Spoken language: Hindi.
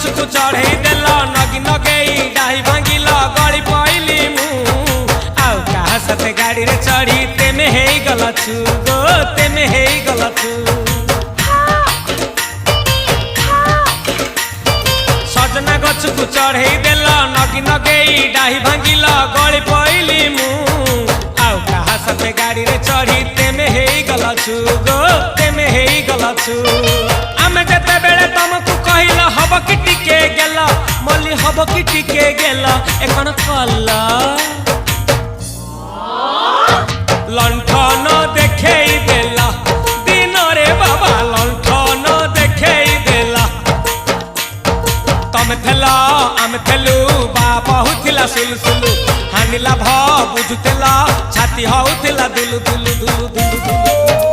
गछकु चढ़ई देल नगी नगेई डाही भांगिल गली पइली मु आउ कहा साथे गाड़ी रे चढ़ी तेमे हेई गलछु गो तेमे हेई गलछु सजना गछकु चढ़ई देल नगी नगेई डाही भांगिल गली पइली मु आउ कहा साथे गाड़ी रे चढ़ी तेमे हेई गलछु गो तेमे हेई गलछु आमे जते बेले तुमको कहिल हब कि टिके गेल मल्ली हब कि टिके गेल एकन कल लंठन देखेई देला दिन रे बाबा लंठन देखेई देला तमे थेला आमे थेलु बाबा हुथिला सुलसुलु हानिला भ बुझुतेला छाती हउथिला दुलु दुलु दुलु दुलु दुलु